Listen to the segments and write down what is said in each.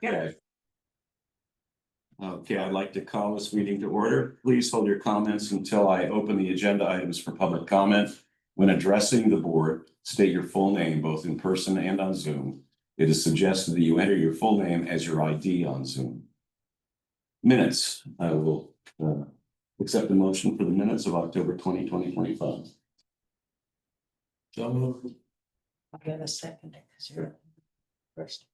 Okay. Okay, I'd like to call this meeting to order. Please hold your comments until I open the agenda items for public comment. When addressing the board, state your full name both in person and on Zoom. It is suggested that you enter your full name as your ID on Zoom. Minutes. I will accept the motion for the minutes of October 20, 2025. So moved. I got a second because you're first.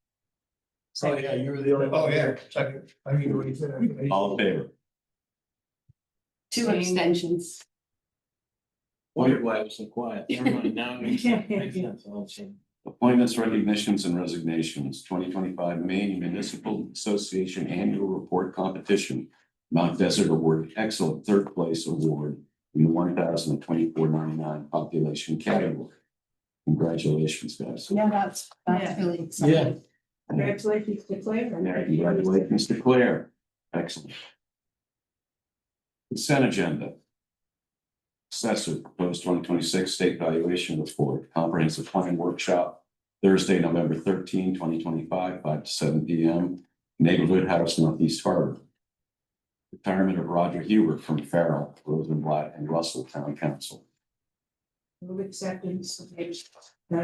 Oh, yeah, you were the only. Oh, yeah, second. I mean, what you said. All in favor? Two extensions. Wondered why it was so quiet. Never mind, now it makes sense. Appointments, recognitions, and resignations, 2025 Maine Municipal Association Annual Report Competition. Mount Desert awarded excellent third place award in the 1,024.99 population category. Congratulations, guys. Yeah, that's really exciting. Yeah. Congratulations to Claire. Congratulations to Claire. Excellent. Consent agenda. Assessor proposed 2026 state valuation report, comprehensive plan workshop, Thursday, November 13, 2025, 5 to 7 p.m. Neighborhood House, Northeast Harbor. Retirement of Roger Hubert from Farrell, Rosenblatt, and Russell Town Council. Move acceptance of the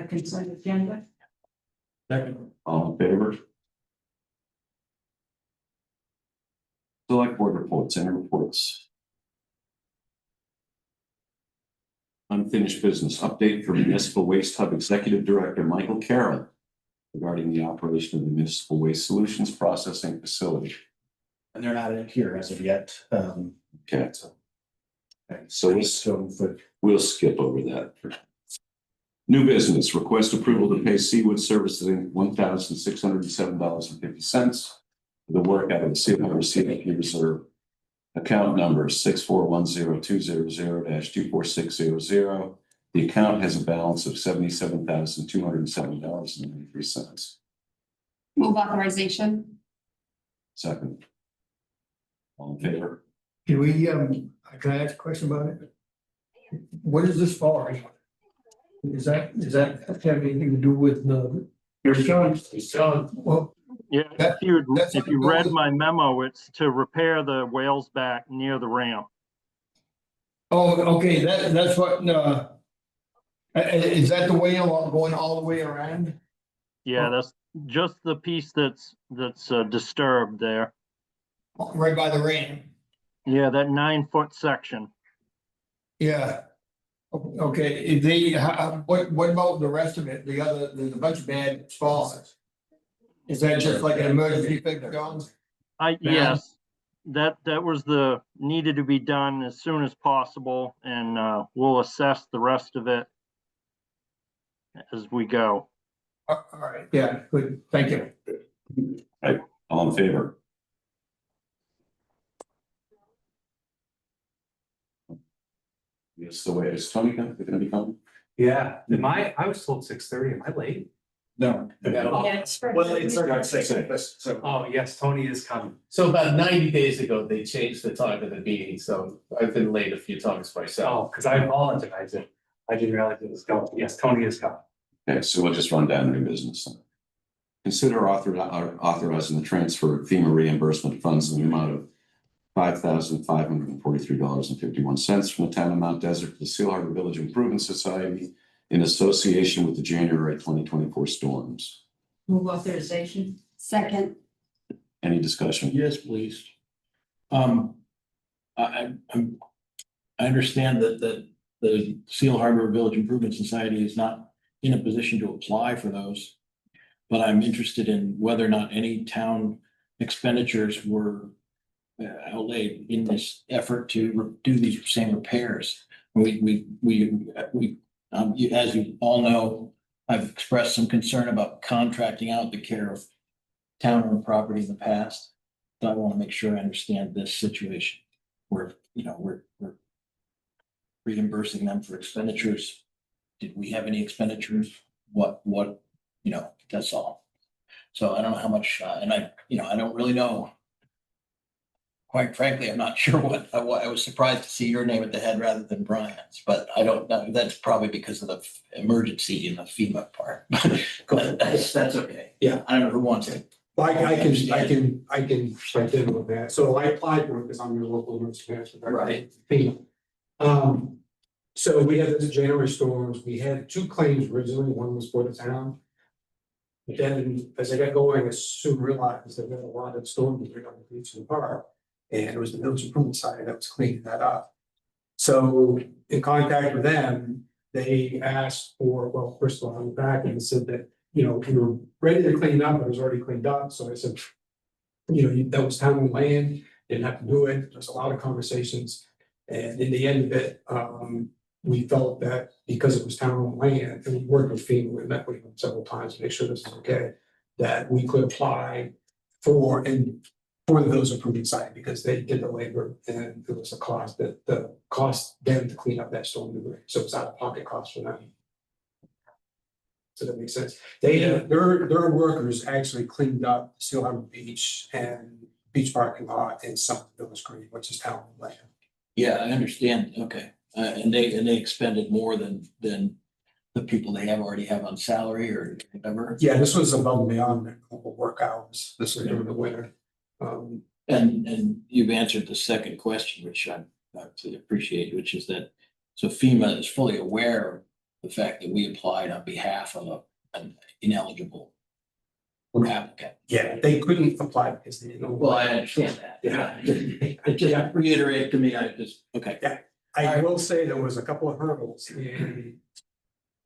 consent agenda. Second. All in favor? Select board reports and reports. Unfinished business update from Municipal Waste Hub Executive Director Michael Carroll regarding the operation of the Municipal Waste Solutions Processing Facility. And they're not in here as of yet. Okay, so we'll skip over that. New business, request approval to pay Seawood Services Inc. $1,607.50 for the work out of the Seawood CIP Reserve. Account number 6410200-24600. The account has a balance of $77,207.93. Move authorization. Second. All in favor? Can we, can I ask a question about it? What is this for? Is that have anything to do with the? Your son, well, Yeah, That- if you read my memo, it's to repair the whales back near the ramp. oh, okay, that's what, is that the way going all the way around? Yeah, that's just the piece that's disturbed there. Right by the ramp? Yeah, that 9-foot section. Yeah. Okay, if they, what about the rest of it? There's a bunch of bad spots. Is that just like an emergency fix, John? Yes, that was needed to be done as soon as possible, and we'll assess the rest of it as we go. All right, yeah, good, thank you. All in favor? Yes, the way is Tony gonna be coming? Yeah, I was told 6:30, am I late? No. Oh. Yeah, it's for- Well, it's like so. Oh, yes, Tony is coming. So about 90 days ago, they changed the time of the meeting, so I've been late a few times myself. Oh, because I apologize, I didn't realize it was going, yes, Tony is coming. Okay, so we'll just run down new business. Consider authorizing the transfer of FEMA reimbursement funds in the amount of $5,543.51 from the town of Mount Desert to the Seal Harbor Village Improvement Society in association with the January 2024 storms. Move authorization. Second. Any discussion? Yes, please. I understand that the Seal Harbor Village Improvement Society is not in a position to apply for those. But I'm interested in whether or not any town expenditures were outlaid in this effort to do these same repairs. As you all know, I've expressed some concern about contracting out the care of town-owned property in the past. So I want to make sure I understand this situation where, we're reimbursing them for expenditures. Did we have any expenditures? What, that's all. So I don't know how much, and I don't really know. Quite frankly, I'm not sure what, I was surprised to see your name at the head rather than Brian's, but I don't know. That's probably because of the emergency in the FEMA part. But that's okay. Yeah, I don't know who wants to I can step in with that. So I applied for it because I'm your local emergency management director. Right. FEMA. So we had the January storms. We had 2 claims originally. One was for the town. But then as I got going, I soon realized that there were a lot of storms on the beach in the park. And it was the village improvement side that was cleaning that up. So in contact with them, they asked for, well, first of all, I went back and said that, we were ready to clean up, but it was already cleaned up. So I said, that was town land, didn't have to do it. There's a lot of conversations. And in the end of it, we felt that because it was town land, and we worked with FEMA, we met with them several times to make sure this is okay, that we could apply for the village improvement site because they did the labor and it was a cost that the cost them to clean up that storm debris. So it's out of pocket cost for them. So that makes sense. Their workers actually cleaned up Seal Harbor Beach and beach parking lot and some of the village green, which is town land. Yeah, I understand. Okay. And they expended more than the people they already have on salary or whatever. Yeah, this was above and beyond their normal work hours. This was during the winter. And you've answered the second question, which I absolutely appreciate, which is that, so FEMA is fully aware of the fact that we applied on behalf of an ineligible applicant. Yeah, they couldn't apply because they didn't know. Well, I understand that. Yeah. Just reiterate to me, okay. Yeah. I will say there was a couple of hurdles in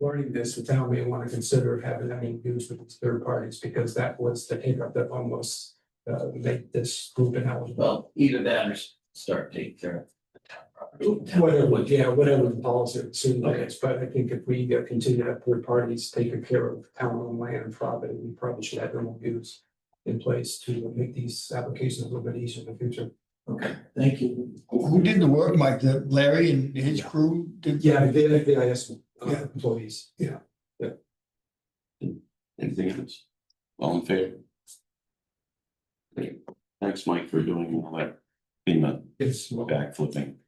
learning this. The town may want to consider having any use with these third parties because that was the hiccup that almost make this group ineligible. Well, either that or start taking care of the town property. Whatever the policy soon is, but I think if we continue to have third parties taking care of town-owned land and property, we probably should have them use in place to make these applications a little bit easier in the future. Okay, thank you. Who did the work, Mike? Larry and his crew did? Yeah, the IS Yeah. employees, yeah. Anything else? All in favor? Great. Thanks, Mike, for doing all that FEMA It's backflipping.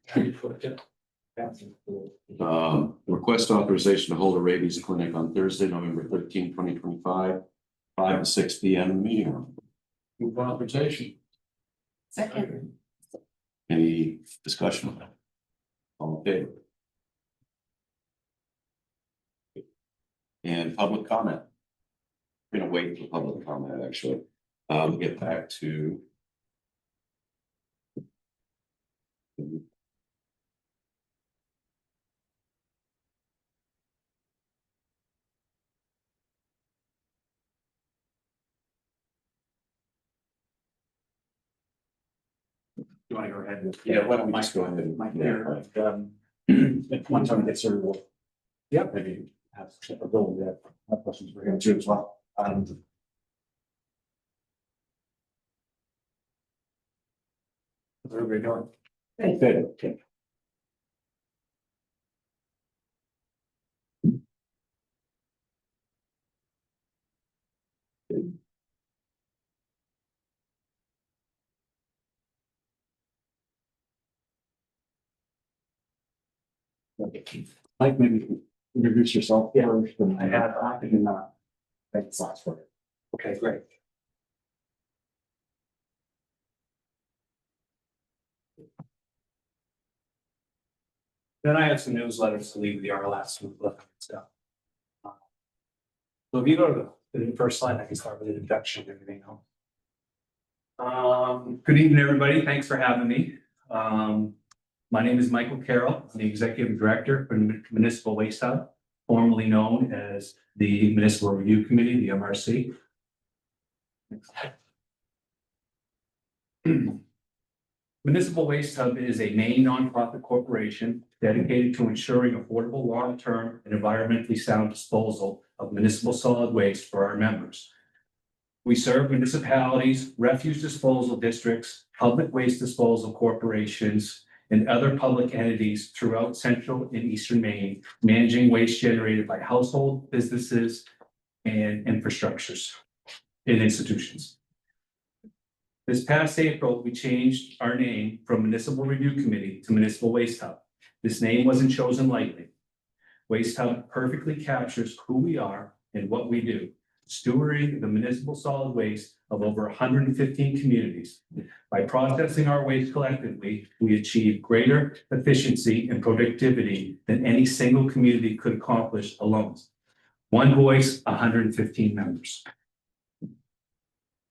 yeah. Request authorization to hold a rabies clinic on Thursday, November 13, 2025, 5 to 6 p.m. in the meeting room. Move authorization. Second. Any discussion on that? All in favor? And public comment. We're gonna wait for public comment, actually. We'll get back to. You want to go ahead? Yeah, why don't we just go ahead and. Mike, Yeah, here, right. one time gets started, we'll. Yep. Maybe have a goal that have questions for him too as well. How's everybody doing? Good. Mike, maybe introduce yourself first, and I can make the slides for it. Okay, great. Then I have some newsletters to leave with the RLS and stuff. So if you go to the first slide, I can start with an introduction and everything else. Good evening, everybody. Thanks for having me. My name is Michael Carroll. I'm the Executive Director for Municipal Waste Hub, formerly known as the Municipal Review Committee, the MRC. Municipal Waste Hub is a Maine nonprofit corporation dedicated to ensuring affordable, long-term, and environmentally sound disposal of municipal solid waste for our members. We serve municipalities, refuse disposal districts, public waste disposal corporations, and other public entities throughout central and eastern Maine, managing waste generated by household, businesses, and infrastructures and institutions. This past April, we changed our name from Municipal Review Committee to Municipal Waste Hub. This name wasn't chosen lightly. Waste Hub perfectly captures who we are and what we do. stewarding the municipal solid waste of over 115 communities. By processing our waste collectively, we achieve greater efficiency and productivity than any single community could accomplish alone. One voice, 115 members.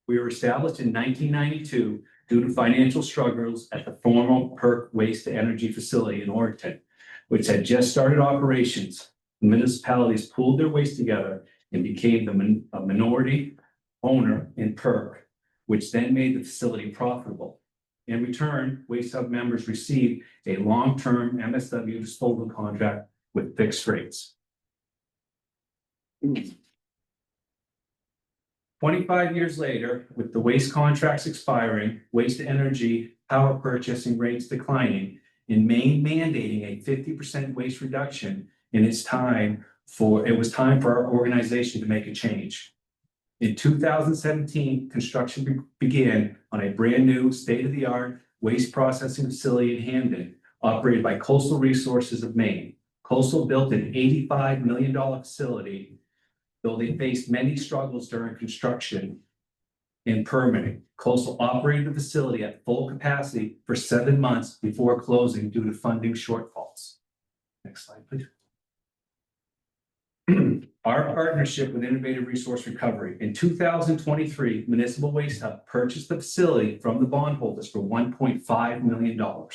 We were established in 1992 due to financial struggles at the former Perk Waste to Energy facility in Oregon, which had just started operations. The municipalities pooled their waste together and became a minority owner in Perk, which then made the facility profitable. In return, Waste Hub members received a long-term MSW disposal contract with fixed rates. 25 years later, with the waste contracts expiring, waste energy power purchasing rates declining, and Maine mandating a 50% waste reduction, and it was time for our organization to make a change. In 2017, construction began on a brand new state-of-the-art waste processing facility in Hamden, operated by Coastal Resources of Maine. Coastal built an $85 million facility, though they faced many struggles during construction and permitting. Coastal operated the facility at full capacity for 7 months before closing due to funding shortfalls. Next slide, please. Our partnership with Innovative Resource Recovery. In 2023, Municipal Waste Hub purchased the facility from the bondholders for $1.5 million.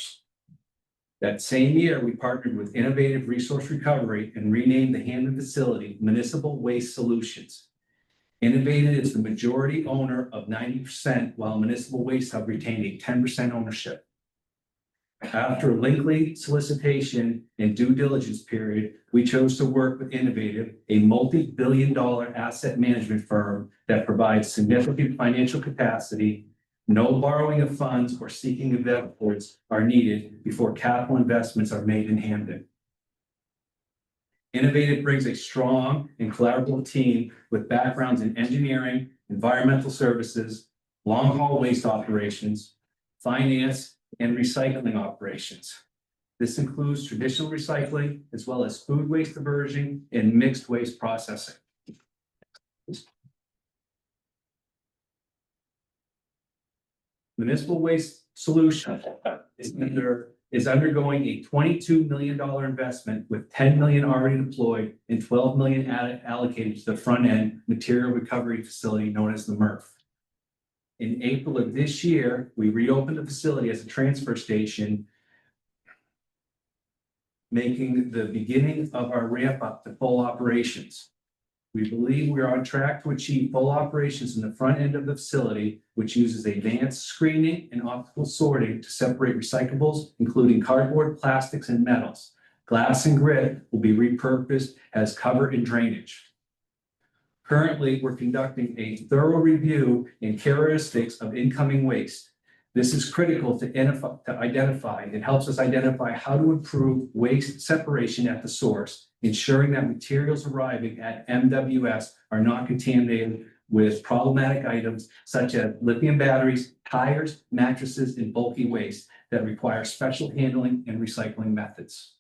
That same year, we partnered with Innovative Resource Recovery and renamed the Hamden facility Municipal Waste Solutions. Innovative is the majority owner of 90%, while Municipal Waste Hub retained a 10% ownership. After a lengthy solicitation and due diligence period, we chose to work with Innovative, a multi-billion-dollar asset management firm that provides significant financial capacity. No borrowing of funds or seeking investors are needed before capital investments are made in Hamden. Innovative brings a strong and collaborative team with backgrounds in engineering, environmental services, long-haul waste operations, finance, and recycling operations. This includes traditional recycling, as well as food waste diversion and mixed waste processing. Municipal Waste Solutions is undergoing a $22 million investment with $10 million already deployed and $12 million allocated to the front end material recovery facility known as the MRF. In April of this year, we reopened the facility as a transfer station, making the beginning of our ramp up to full operations. We believe we are on track to achieve full operations in the front end of the facility, which uses advanced screening and optical sorting to separate recyclables, including cardboard, plastics, and metals. Glass and grit will be repurposed as cover and drainage. Currently, we're conducting a thorough review and characteristics of incoming waste. This is critical to identify. It helps us identify how to improve waste separation at the source, ensuring that materials arriving at MWS are not contaminated with problematic items such as lithium batteries, tires, mattresses, and bulky waste that require special handling and recycling methods.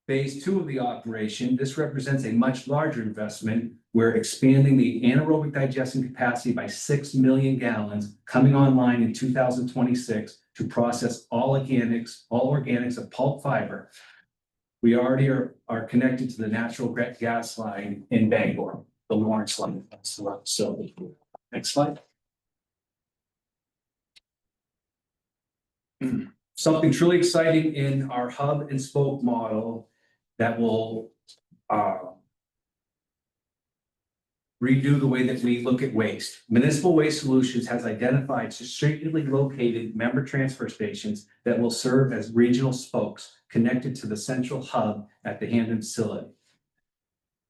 Phase 2 of the operation, this represents a much larger investment. We're expanding the anaerobic digestion capacity by 6 million gallons, coming online in 2026 to process all organics of pulp fiber. We already are connected to the natural gas line in Bangor, the Lawrence line. So next slide. Something truly exciting in our hub and spoke model that will redo the way that we look at waste. Municipal Waste Solutions has identified strategically located member transfer stations that will serve as regional spokes connected to the central hub at the Hamden facility.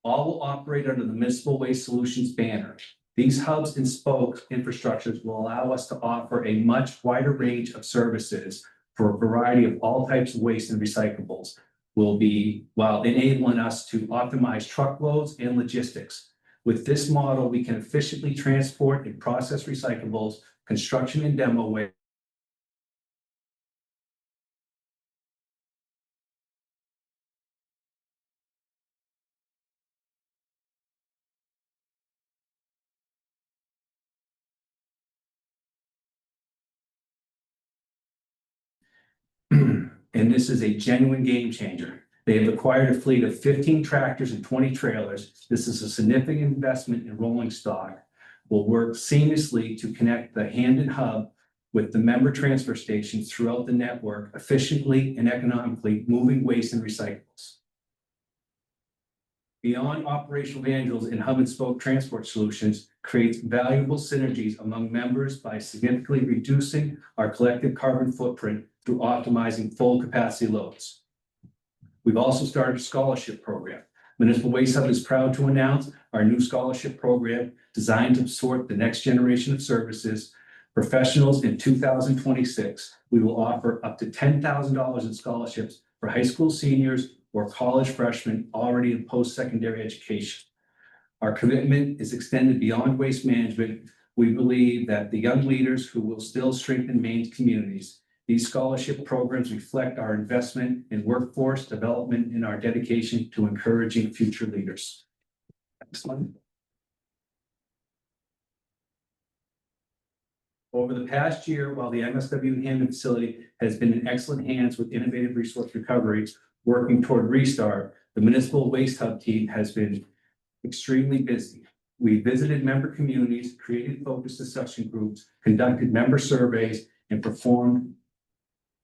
All will operate under the Municipal Waste Solutions banner. These hubs and spokes infrastructures will allow us to offer a much wider range of services for a variety of all types of waste and recyclables, while enabling us to optimize truckloads and logistics. With this model, we can efficiently transport and process recyclables, construction and demo waste, And this is a genuine game changer. They have acquired a fleet of 15 tractors and 20 trailers. This is a significant investment in rolling stock. Will work seamlessly to connect the Hamden hub with the member transfer stations throughout the network efficiently and economically, moving waste and recyclables. Beyond operational manuals and hub and spoke transport solutions creates valuable synergies among members by significantly reducing our collective carbon footprint through optimizing full capacity loads. We've also started a scholarship program. Municipal Waste Hub is proud to announce our new scholarship program designed to support the next generation of services. Professionals in 2026, we will offer up to $10,000 in scholarships for high school seniors or college freshmen already in post-secondary education. Our commitment is extended beyond waste management. We believe that the young leaders who will still strengthen Maine's communities. These scholarship programs reflect our investment in workforce development and our dedication to encouraging future leaders. Next one. Over the past year, while the MSW Hamden facility has been in excellent hands with innovative resource recovery, working toward restart, the Municipal Waste Hub team has been extremely busy. We visited member communities, created focus discussion groups, conducted member surveys, and performed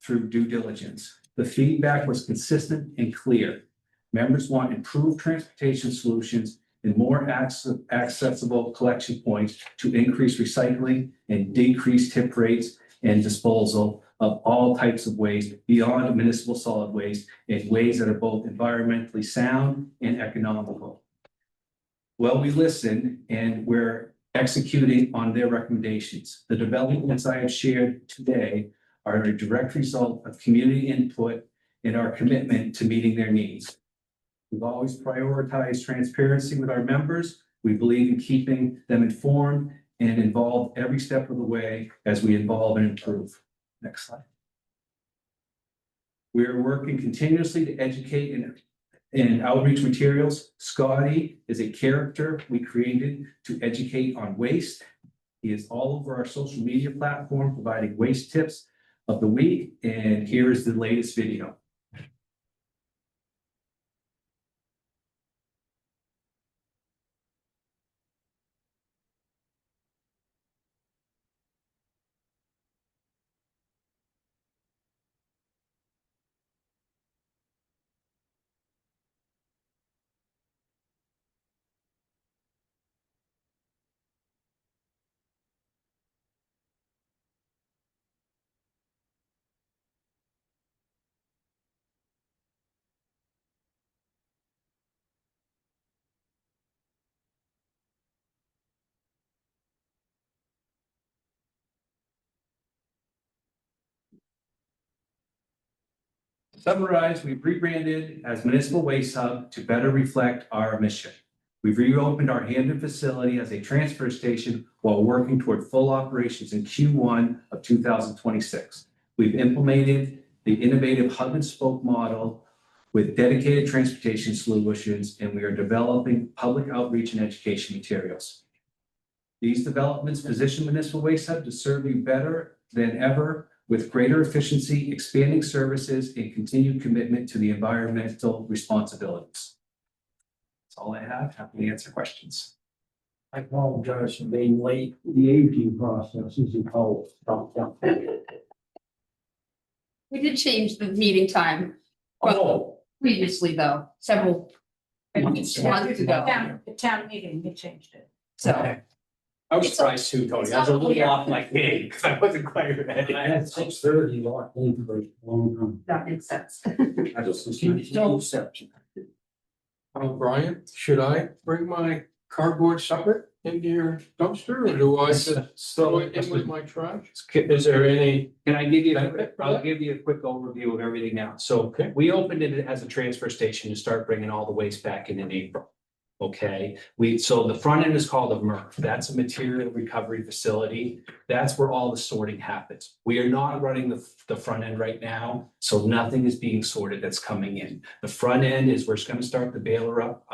through due diligence. The feedback was consistent and clear. Members want improved transportation solutions and more accessible collection points to increase recycling and decrease tip rates and disposal of all types of waste beyond municipal solid waste in ways that are both environmentally sound and economical. Well, we listened and we're executing on their recommendations. The developments I have shared today are a direct result of community input and our commitment to meeting their needs. We've always prioritized transparency with our members. We believe in keeping them informed and involved every step of the way as we evolve and improve. Next slide. We are working continuously to educate and outreach materials. Scotty is a character we created to educate on waste. He is all over our social media platform providing waste tips of the week. And here is the latest video. Summarized, we've rebranded as Municipal Waste Hub to better reflect our mission. We've reopened our Hamden facility as a transfer station while working toward full operations in Q1 of 2026. We've implemented the innovative hub and spoke model with dedicated transportation solutions, and we are developing public outreach and education materials. These developments position Municipal Waste Hub to serve you better than ever with greater efficiency, expanding services, and continued commitment to the environmental responsibilities. That's all I have. Happy to answer questions. I apologize for being late. The aging process is involved. We did change the meeting time previously, though, several months ago. The town meeting, we changed it. So I was surprised too, Tony. I was a little off my game because I wasn't quite ready. I had 6:30 locked in for a long time. that makes sense. I just Brian, should I bring my cardboard supper into your dumpster or do I just throw it in with my trash? Is there any? Can I give you, I'll give you a quick overview of everything now. So we opened it as a transfer station to start bringing all the waste back in April. Okay, so the front end is called a MRF. That's a material recovery facility. That's where all the sorting happens. We are not running the front end right now, so nothing is being sorted that's coming in. The front end is we're just going to start the baler up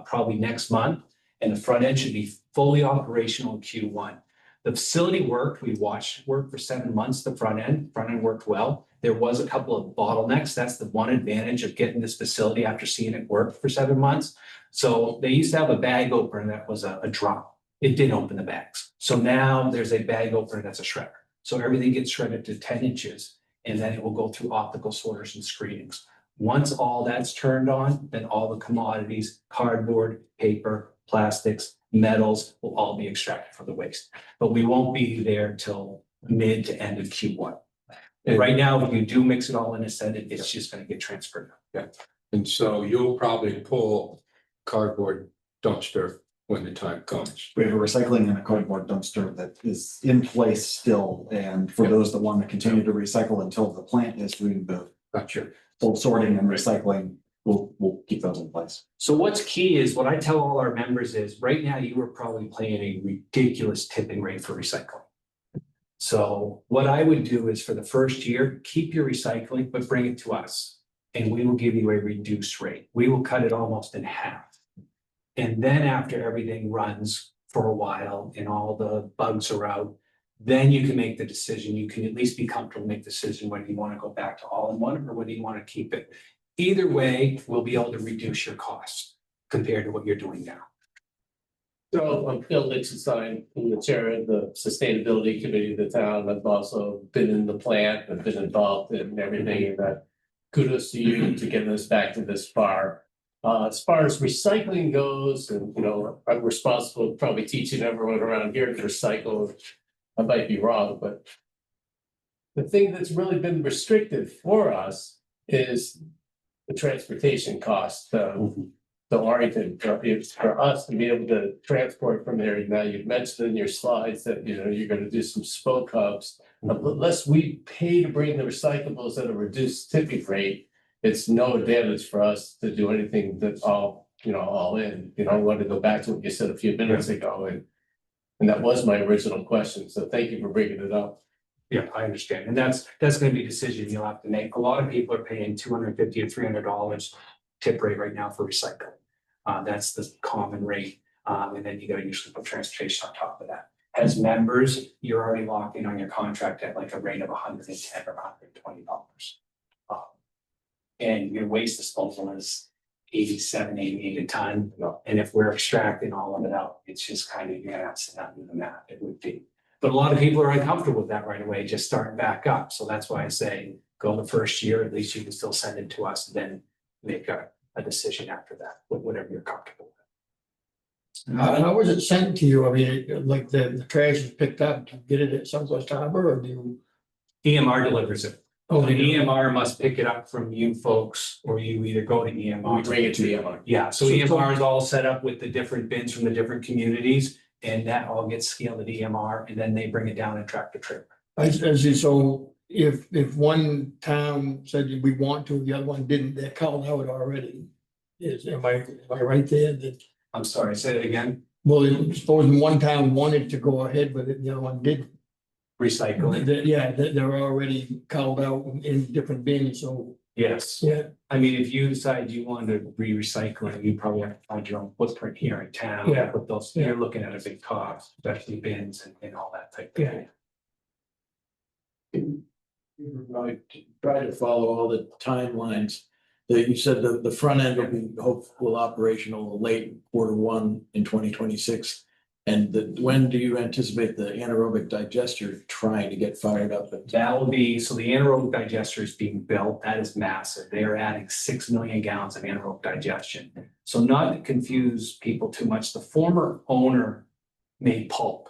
probably next month, and the front end should be fully operational in Q1. The facility worked. We watched it work for 7 months. The front end worked well. There was a couple of bottlenecks. That's the one advantage of getting this facility after seeing it work for 7 months. So they used to have a bag opener that was a drum. It didn't open the bags. So now there's a bag opener that's a shredder. So everything gets shredded to 10 inches and then it will go through optical sorters and screenings. Once all that's turned on, then all the commodities, cardboard, paper, plastics, metals will all be extracted from the waste. But we won't be there till mid to end of Q1. And right now, when you do mix it all in and send it, it's just gonna get transferred. And so you'll probably pull cardboard dumpster when the time comes. We have a recycling and a cardboard dumpster that is in place still, and for those that want to continue to recycle until the plant is doing the Gotcha. full sorting and recycling, we'll keep those in place. So what's key is, what I tell all our members is, right now, you are probably paying a ridiculous tipping rate for recycling. So what I would do is, for the first year, keep your recycling, but bring it to us. And we will give you a reduced rate. We will cut it almost in half. And then after everything runs for a while and all the bugs are out, then you can make the decision. You can at least be comfortable, make the decision whether you want to go back to all in one or whether you want to keep it. Either way, we'll be able to reduce your costs compared to what you're doing now. So I'm Phil Lichtenstein, I'm the chair of the sustainability committee of the town. I've also been in the plant, I've been involved in everything, and kudos to you to get us back to this far. As far as recycling goes, and I'm responsible for probably teaching everyone around here to recycle. I might be wrong, but the thing that's really been restrictive for us is the transportation cost. The Arlington, for us to be able to transport from there. Now, you've mentioned in your slides that you're going to do some spoke hubs. Unless we pay to bring the recyclables at a reduced tipping rate, it's no advantage for us to do anything that's all in. I want to go back to what you said a few minutes ago, and that was my original question. So thank you for bringing it up. Yeah, I understand. And that's going to be a decision you'll have to make. A lot of people are paying $250 to $300 tip rate right now for recycling. That's the common rate. And then you got to usually put transportation on top of that. As members, you're already locked in on your contract at like a rate of $110 or $120. And your waste disposal is 88 a ton. And if we're extracting all of it out, it's just kind of, you're gonna have to sit down and do the math. It would be. But a lot of people are uncomfortable with that right away, just starting back up. So that's why I say, go the first year, at least you can still send it to us, and then make a decision after that, with whatever you're comfortable with. How was it sent to you? I mean, like the trash is picked up, do you get it at Southwest Harbor or do you? EMR delivers it. Oh, The they do. EMR must pick it up from you folks, or you either go to EMR. We bring it to EMR. Yeah, so So- EMR is all set up with the different bins from the different communities, and that all gets scaled at EMR, and then they bring it down and track the trip. I see, so if one town said we want to, the other one didn't, they're called out already. Am I right there that, I'm sorry, say it again. well, supposing one town wanted to go ahead with it, the other one didn't. Recycling, Yeah, they're already called out in different bins, so, yes. yeah. I mean, if you decide you want to re-recycling, you probably have to find your own footprint here in town. Yeah. Put those, you're looking at a big cost, especially bins and all that type of thing. I try to follow all the timelines. That you said the front end will be hopeful operational late Q1 in 2026. And when do you anticipate the anaerobic digester trying to get fired up? That will be, so the anaerobic digester is being built, that is massive. They are adding 6 million gallons of anaerobic digestion. So not to confuse people too much, the former owner made pulp.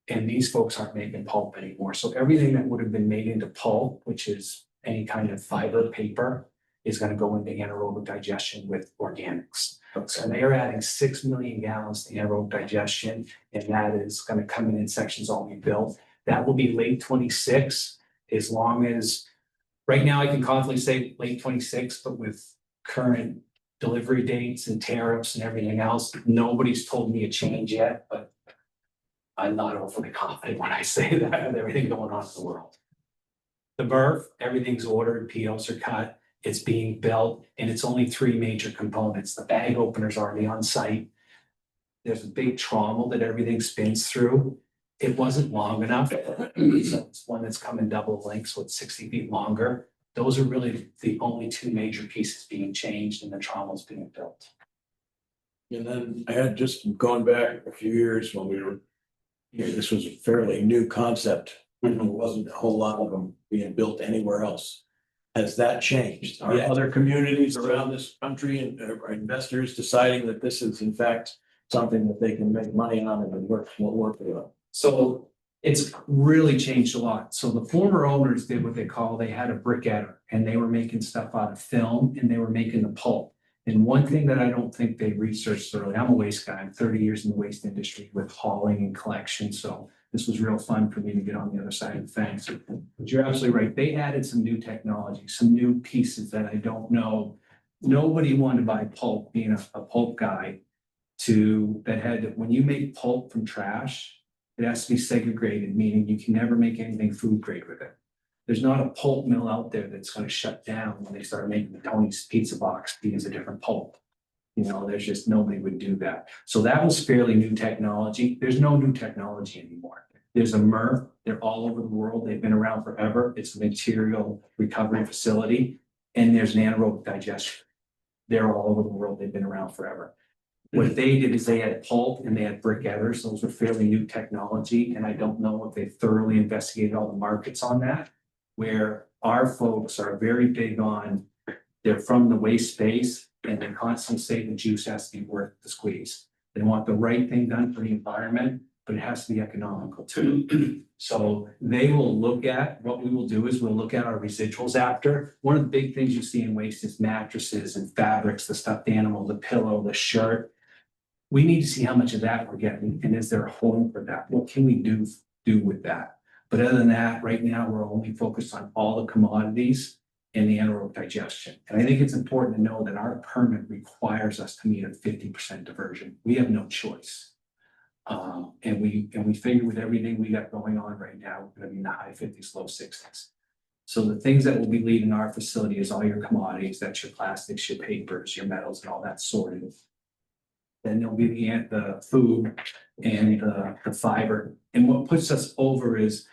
And these folks aren't making pulp anymore. So everything that would have been made into pulp, which is any kind of fiber paper, is going to go into anaerobic digestion with organics. So they are adding 6 million gallons to anaerobic digestion, and that is going to come in sections all be built. That will be late 26, as long as, right now I can confidently say late 26, but with current delivery dates and tariffs and everything else, nobody's told me a change yet, but I'm not overly confident when I say that with everything going on in the world. The MRF, everything's ordered, POs are cut. It's being built, and it's only 3 major components. The bag opener's already on site. There's a big trommel that everything spins through, it wasn't long enough. So it's one that's come in double length, so it's 60 feet longer. Those are really the only two major pieces being changed and the trommel's being built. And then I had just gone back a few years when we were, this was a fairly new concept. And there wasn't a whole lot of them being built anywhere else. Has that changed? Are Yeah. other communities around this country and are investors deciding that this is in fact something that they can make money on and will work for them? So it's really changed a lot. So the former owners did what they had a briquetter, and they were making stuff out of film and they were making the pulp. And one thing that I don't think they researched thoroughly, I'm a waste guy, I'm 30 years in the waste industry with hauling and collection. So this was real fun for me to get on the other side of the fence. But you're absolutely right. They added some new technology, some new pieces that I don't know. Nobody wanted to buy pulp, being a pulp guy, when you make pulp from trash, it has to be segregated, meaning you can never make anything food grade with it. There's not a pulp mill out there that's going to shut down when they start making the Tony's pizza box because a different pulp. You know, there's just nobody would do that. So that was fairly new technology. There's no new technology anymore. There's a MRF. They're all over the world. They've been around forever. It's a material recovery facility. And there's an anaerobic digestion. They're all over the world. They've been around forever. What they did is they had pulp and they had briquetters. Those were fairly new technology. And I don't know if they thoroughly investigated all the markets on that, where our folks are very big on, they're from the waste space and they constantly say the juice has to be worth the squeeze. They want the right thing done for the environment, but it has to be economical too. So they will look at, what we will do is we'll look at our residuals after. One of the big things you see in waste is mattresses and fabrics, the stuffed animal, the pillow, the shirt. We need to see how much of that we're getting and is there a home for that? What can we do with that? But other than that, right now, we're only focused on all the commodities and the anaerobic digestion. And I think it's important to know that our permit requires us to meet a 50% diversion. We have no choice. And we figure with everything we got going on right now, we're gonna be in the high 50s, low 60s. So the things that will be leaving our facility is all your commodities, that's your plastics, your papers, your metals, and all that sorted. Then there'll be the food and the fiber. And what puts us over is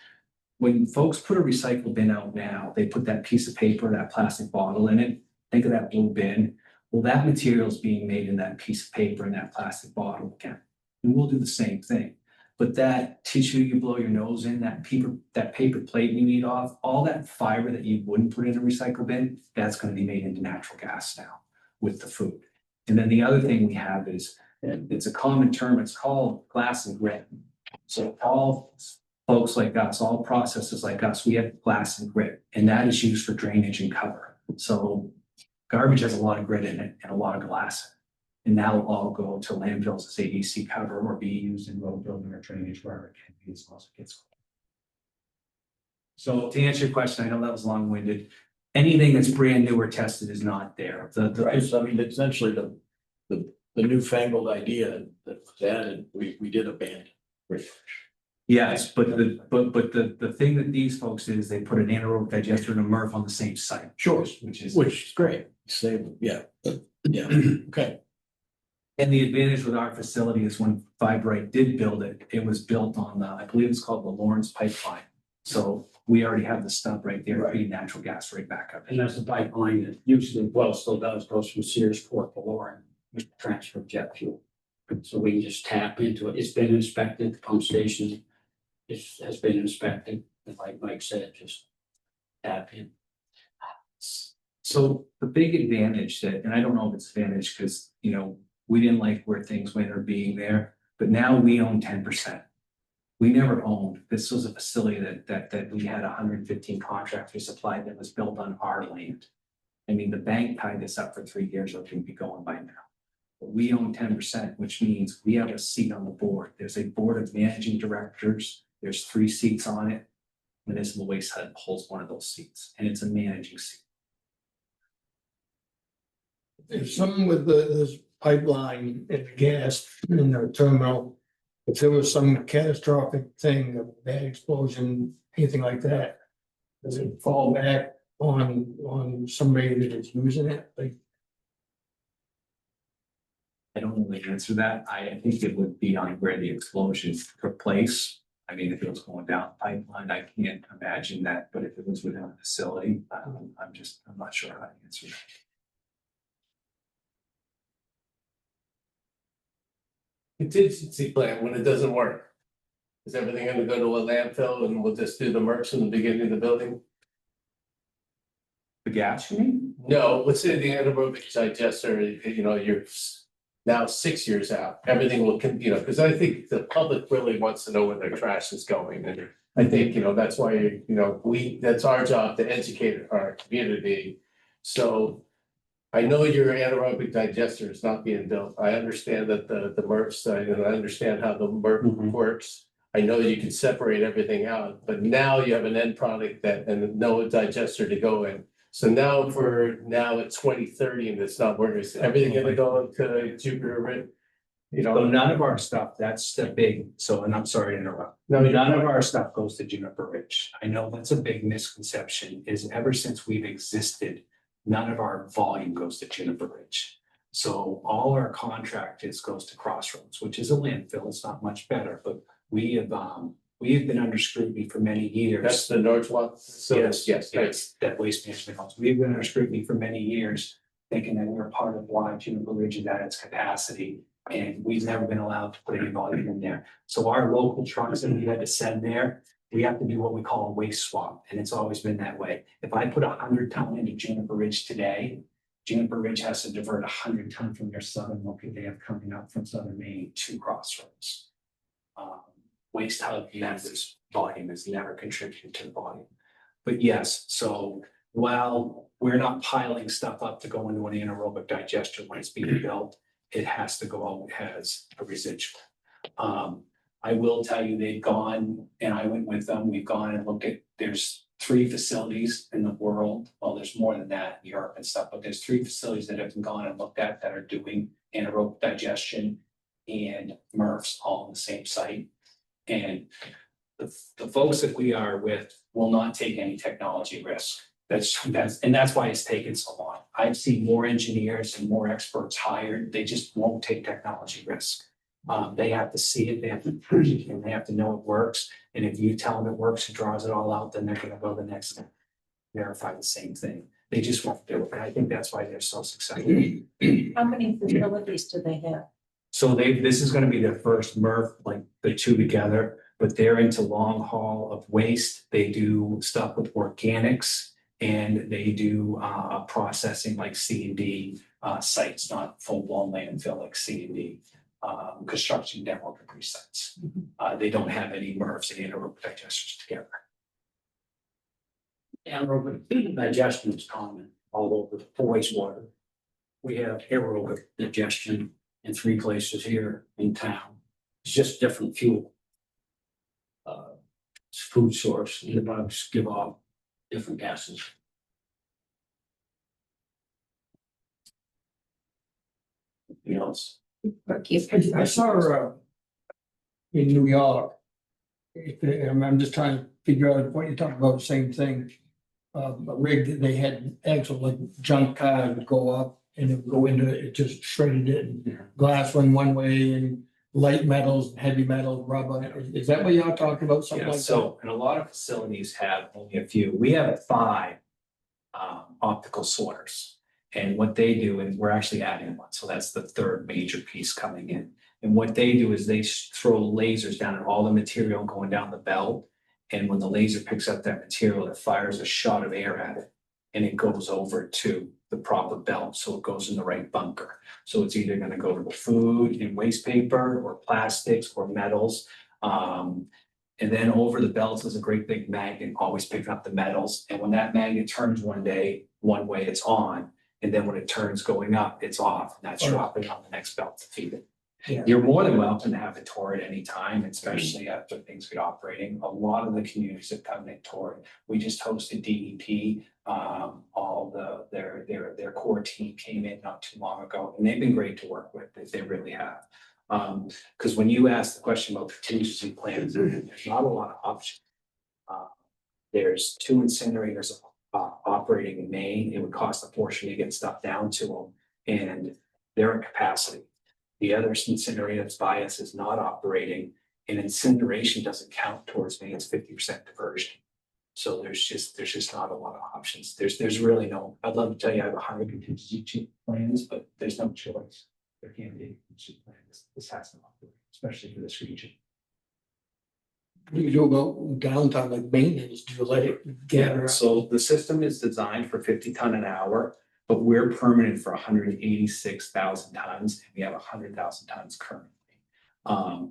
when folks put a recycle bin out now, they put that piece of paper, that plastic bottle in it. Think of that blue bin. Well, that material is being made in that piece of paper and that plastic bottle again. And we'll do the same thing. But that tissue you blow your nose in, that paper plate you eat off, all that fiber that you wouldn't put in a recycle bin, that's going to be made into natural gas now with the food. And then the other thing we have is, and it's a common term, it's called glass and grit. So all folks like us, all processes like us, we have glass and grit, and that is used for drainage and cover. So garbage has a lot of grit in it and a lot of glass. And that will all go to landfills as ADC cover or be used in road building or drainage wherever it can be as well as it gets. So to answer your question, I know that was long-winded. Anything that's brand new or tested is not there. Right, so I mean, essentially the newfangled idea that was added, we did abandon. Yes, but the thing that these folks is they put an anaerobic digester and a MRF on the same site. Sure, Which is great. Save, yeah, okay. And the advantage with our facility is when Fibrite did build it, it was built on I believe it's called the Lawrence Pipeline. So we already have the stub right there, feeding natural gas right back up. And that's the pipeline that usually, well, still does, goes from Searsport to Lauren, with transfer of jet fuel. So we can just tap into it. It's been inspected, the pump station has been inspected, and like Mike said, just tap in. So the big advantage that, and I don't know if it's advantage because, you know, we didn't like where things went or being there, but now we own 10%. We never owned, this was a facility that we had 115 contractors supplied that was built on our land. I mean, the bank tied this up for 3 years, or it can be going by now. But we own 10%, which means we have a seat on the board. There's a board of managing directors. There's 3 seats on it. Municipal Waste Hub holds one of those seats, and it's a managing seat. If something with this pipeline and the gas in the terminal, if there was some catastrophic thing, a bad explosion, anything like that, does it fall back on somebody that is using it? Like, I don't know the answer to that. I think it would be on where the explosion took place. I mean, if it was going down the pipeline, I can't imagine that, but if it was within a facility, I'm not sure how to answer that. Contingency plan when it doesn't work. Is everything gonna go to a landfill and we'll just do the MRFs in the beginning of the building? The gas, you mean? No, let's say the anaerobic digester, you know, you're now 6 years out, everything will, you know, because I think the public really wants to know where their trash is going. And I think, you know, that's why, you know, that's our job to educate our community. So I know your anaerobic digester is not being built. I understand that the MRFs, and I understand how the MRF works. I know you can separate everything out, but now you have an end product that, and no digester to go in. So now it's 2030 and it's not working. Is everything gonna go to Jupiter Ridge? You So know, none of our stuff, that's the big, so, and I'm sorry to interrupt. No, you're None of fine. our stuff goes to Juniper Ridge. I know that's a big misconception, is ever since we've existed, none of our volume goes to Juniper Ridge. So all our contract goes to Crossroads, which is a landfill. It's not much better, but we have been under scrutiny for many years. that's the Northwalk. So Yes, that waste management comes. We've been under scrutiny for many years, thinking that we're part of why Juniper Ridge is at its capacity. And we've never been allowed to put any volume in there. So our local trucks that we had to send there, we have to do what we call a waste swap, and it's always been that way. If I put 100 ton into Juniper Ridge today, Juniper Ridge has to divert 100 ton from their southern local they have coming up from southern Maine to Crossroads. Waste hub members volume has never contributed to the volume. But yes, so while we're not piling stuff up to go into an anaerobic digester when it's being built, it has to go out as a residual. I will tell you, they've gone, and I went with them, we've gone and looked at, there's 3 facilities in the world. Well, there's more than that in Europe and stuff, but there's 3 facilities that have gone and looked at that are doing anaerobic digestion and MRFs all on the same site. And the folks that we are with will not take any technology risk. That's why it's taken so long. I've seen more engineers and more experts hired. They just won't take technology risk. They have to see it, they have to push it, and they have to know it works. And if you tell them it works and draws it all out, then they're gonna go the next step, verify the same thing. They just won't do it. And I think that's why they're so successful. How many facilities do they have? So this is gonna be their first MRF, like the 2 together, but they're into long haul of waste. They do stuff with organics and they do processing like C&D sites, not full blown landfill like C&D. Construction demo debris sites. They don't have any MRFs and anaerobic digesters together. Anaerobic digestion is common all over for wastewater. We have aerobic digestion in 3 places here in town. It's just different fuel. It's food source, and the bugs give off different gases. Anything else? I saw in New York. I'm just trying to figure out what you're talking about, the same thing. A rig that they had actual like junk cars would go up and it would go into it, just shredded it and glass went one way and light metals, heavy metal, rubber. Is that what you're talking about? Something Yeah, like that? so, and a lot of facilities have only a few. We have 5 optical sorters. And what they do, and we're actually adding one, so that's the 3rd major piece coming in. And what they do is they throw lasers down at all the material going down the belt. And when the laser picks up that material, it fires a shot of air at it. And it goes over to the proper belt, so it goes in the right bunker. So it's either gonna go to the food and waste paper or plastics or metals. And then over the belts is a great big magnet, always picking up the metals. And when that magnet turns one way, it's on. And then when it turns going up, it's off, and that's dropping on the next belt to feed it. Yeah. You're more than welcome to have it towed at any time, especially after things get operating. A lot of the communities have come and toured. We just hosted DEP. Their core team came in not too long ago, and they've been great to work with. They really have. Because when you ask the question about contingency plans, there's not a lot of options. There's 2 incinerators operating in Maine. It would cost a fortune to get stuff down to them, and they're at capacity. The other incinerator that's by us is not operating, And incineration doesn't count towards Maine's 50% diversion. So there's just not a lot of options. There's really no, I'd love to tell you I have 100 contingency plans, but there's no choice. There can't be a contingency plan. This has to operate, especially for this region. What do you do about downtime like maintenance? Do you let it gather? up? So the system is designed for 50 ton an hour, but we're permanent for 186,000 tons. And we have 100,000 tons currently.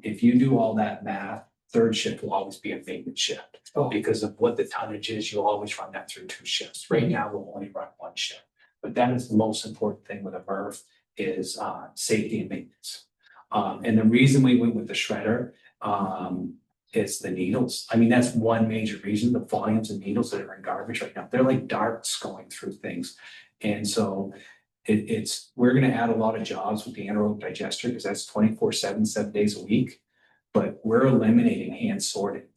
If you do all that math, third shift will always be a maintenance shift. Oh. Because of what the tonnage is, you'll always run that through 2 shifts. Right now, we'll only run 1 shift. But that is the most important thing with a MRF is safety and maintenance. And the reason we went with the shredder is the needles. I mean, that's one major reason, the volumes of needles that are in garbage right now. They're like darts going through things. And so we're gonna add a lot of jobs with the anaerobic digester because that's 24/7, 7 days a week. But we're eliminating hand sorting.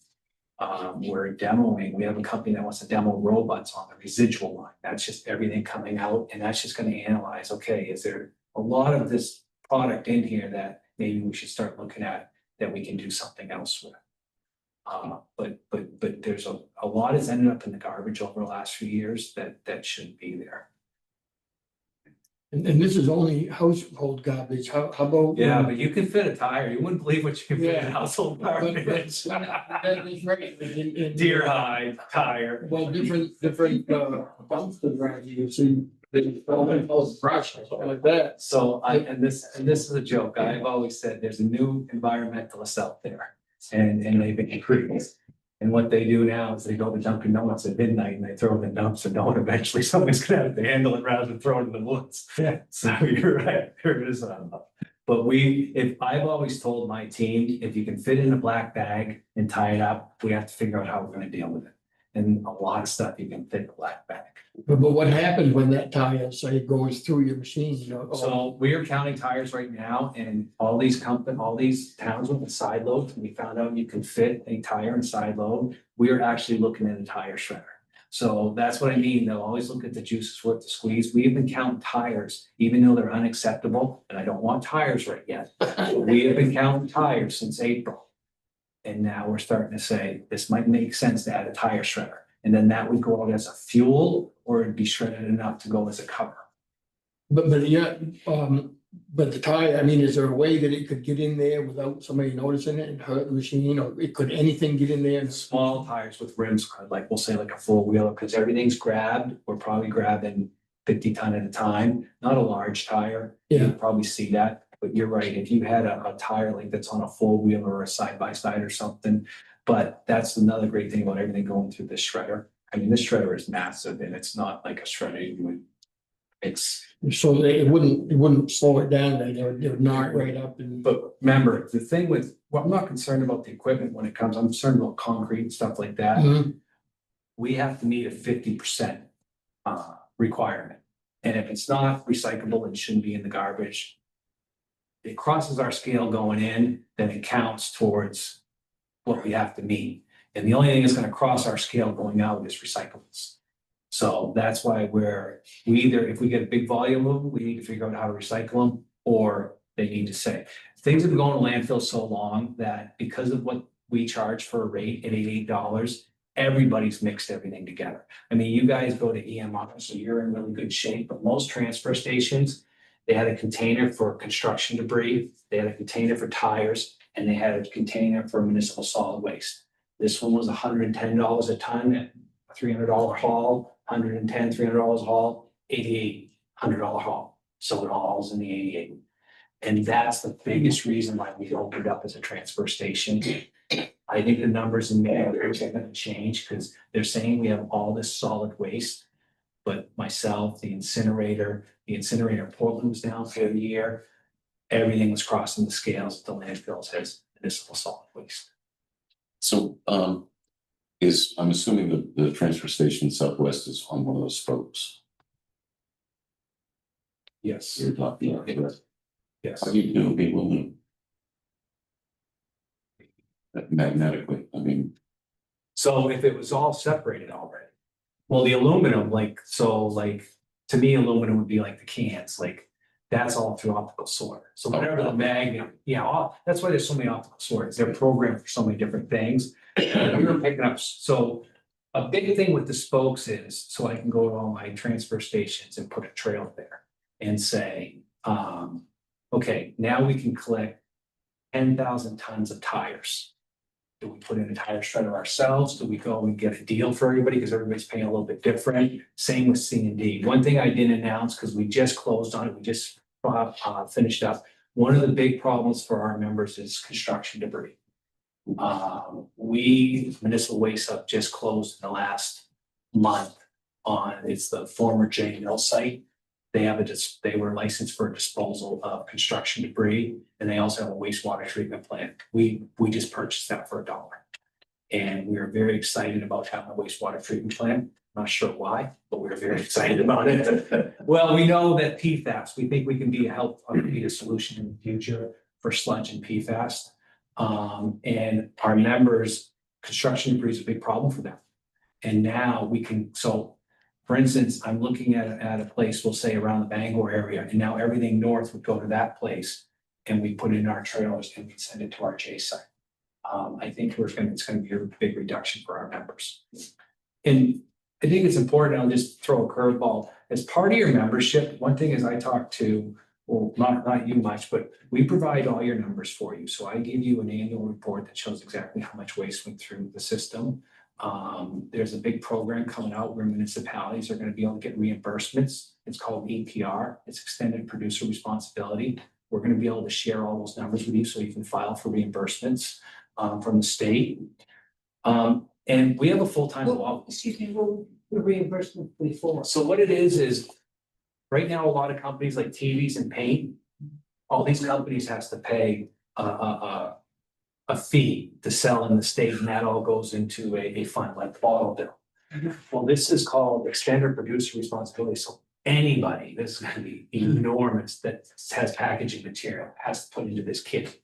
We're demoing, we have a company that wants to demo robots on the residual line. That's just everything coming out and that's just gonna analyze, okay, is there a lot of this product in here that maybe we should start looking at that we can do something else with? But there's a lot has ended up in the garbage over the last few years that shouldn't be there. And this is only household garbage. How about? Yeah, but you can fit a tire. You wouldn't believe what you can fit in Yeah. household But- garbage. that is right. Deer hide, tire. Well, different dumpsters around here, you see, they all in those brush or something like that. So and this is a joke. I've always said there's a new environmentalist out there and they've been increased. And what they do now is they go to Dunkin' Donuts at midnight and they throw it in the dumpster. No, and eventually somebody's gonna have to handle it rather than throw it in the woods. Yeah. So you're right, there is but if I've always told my team, if you can fit in a black bag and tie it up, we have to figure out how we're gonna deal with it. And a lot of stuff you can fit in a black bag. But what happens when that tire, say, goes through your machine, you know? So we are counting tires right now and all these towns with a side load, we found out you can fit a tire and side load. We are actually looking at a tire shredder. So that's what I mean. They'll always look at the juices worth the squeeze. We have been counting tires, even though they're unacceptable, and I don't want tires right yet. We have been counting tires since April. And now we're starting to say, this might make sense to add a tire shredder. And then that would go out as a fuel or it'd be shredded enough to go as a cover. But yeah, but the tire, I mean, is there a way that it could get in there without somebody noticing it and hurt the machine, or could anything get in there? And small tires with rims, like we'll say like a 4-wheeler, because everything's grabbed, we're probably grabbing 50 ton at a time, not a large tire. Yeah. You'll probably see that, but you're right, if you had a tire like that's on a 4-wheeler or a side-by-side or something. But that's another great thing about everything going through this shredder. I mean, this shredder is massive and it's not like a shredder you would. It's. So it wouldn't slow it down, then it would knock right up and. But remember, the thing with, well, I'm not concerned about the equipment when it comes, I'm concerned about concrete and stuff like that. Mhm. We have to meet a 50% requirement. And if it's not recyclable, it shouldn't be in the garbage. It crosses our scale going in, then it counts towards what we have to meet. And the only thing that's gonna cross our scale going out is recyclables. So that's why we either, if we get a big volume of them, we need to figure out how to recycle them, or they need to say. Things have been going to landfill so long that because of what we charge for a rate at $88, everybody's mixed everything together. I mean, you guys go to EMR, so you're in really good shape, but most transfer stations, they had a container for construction debris, they had a container for tires, and they had a container for municipal solid waste. This one was $110 a ton at a $300 haul, $110, $300 haul, $88, $100 haul. So it all's in the 88. And that's the biggest reason why we opened up as a transfer station. I think the numbers in there are going to change because they're saying we have all this solid waste. But myself, the incinerator in Portland was down for the year. Everything was crossing the scales at the landfills as municipal solid waste. So, I'm assuming the transfer station Southwest is on one of those spokes. Yes. You're talking about, yes. Yes. How do you do the aluminum? Magnetically, I mean. So if it was all separated already, well, the aluminum, to me, aluminum would be like the cans, like That's all through optical sorter. So whatever the magnet, that's why there's so many optical sorters. They're programmed for so many different things. We were picking up, so a big thing with the spokes is, so I can go to all my transfer stations and put a trail there and say, okay, now we can collect 10,000 tons of tires. Do we put in a tire shredder ourselves? Do we go and get a deal for everybody? Because everybody's paying a little bit different. Same with C&D. One thing I didn't announce, because we just closed on it, we just finished up. One of the big problems for our members is construction debris. We, Municipal Waste Hub, just closed in the last month on, it's the former J Mill site. They have they were licensed for disposal of construction debris, and they also have a wastewater treatment plant. We just purchased that for $1. And we are very excited about having a wastewater treatment plant. Not sure why, but we're very excited about it. Well, we know that PFAS, we think we can be a solution in the future for sludge and PFAS. And our members, construction debris is a big problem for them. And now we can, so for instance, I'm looking at a place, we'll say around the Bangor area, and now everything north would go to that place. And we put it in our trailers and we send it to our J site. I think it's gonna be a big reduction for our members. And I think it's important, I'll just throw a curveball. As part of your membership, one thing is I talk to, well, not you much, but we provide all your numbers for you. So I give you an annual report that shows exactly how much waste went through the system. There's a big program coming out where municipalities are going to be able to get reimbursements. It's called EPR. It's Extended Producer Responsibility. We're going to be able to share all those numbers with you so you can file for reimbursements from the state. And we have a full-time law. Excuse me, what would the reimbursement before? So what it is right now, a lot of companies like TVs and paint, all these companies has to pay a fee to sell in the state, and that all goes into a fund like bottle bill. Well, this is called extended producer responsibility. So anybody, this is going to be enormous, that has packaging material has to put into this kit.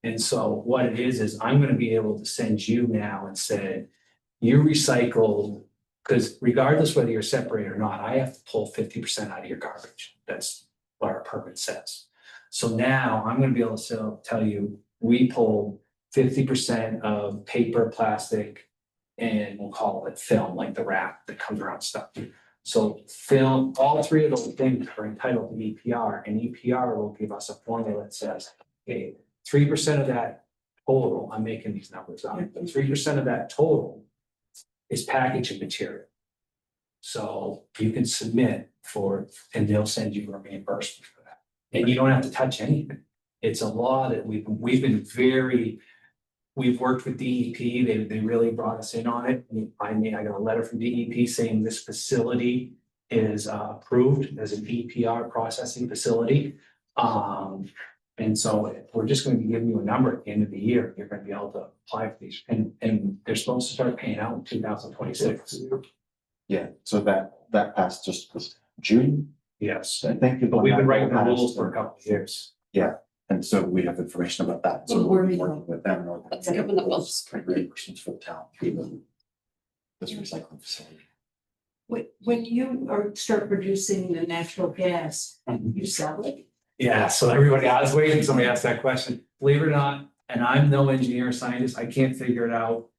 And so what it is I'm going to be able to send you now and say, you recycled, because regardless whether you're separated or not, I have to pull 50% out of your garbage. That's what our permit says. So now I'm going to be able to tell you, we pulled 50% of paper, plastic, and we'll call it film, like the wrap that comes around stuff. So film, all three of those things are entitled to EPR, and EPR will give us a formula that says, okay, 3% of that total, I'm making these numbers up, 3% of that total is packaging material. So you can submit for, and they'll send you a reimbursement for that. And you don't have to touch anything. It's a law that we've worked with DEP. They really brought us in on it. I got a letter from DEP saying this facility is approved as an EPR processing facility. And so we're just going to be giving you a number at the end of the year. You're going to be able to apply for these, and they're supposed to start paying out in 2026. Yeah, so that passed just this June. Yes, I think. but we've been writing the rules for a couple of years. Yeah, and so we have information about that. So Well, we're we're- working with them. Let's give them the books. Reimbursements for the town. This recycling facility. When you start producing the natural gas, you sell it? Yeah, so everybody, I was waiting, somebody asked that question, believe it or not, and I'm no engineer or scientist, I can't figure it out.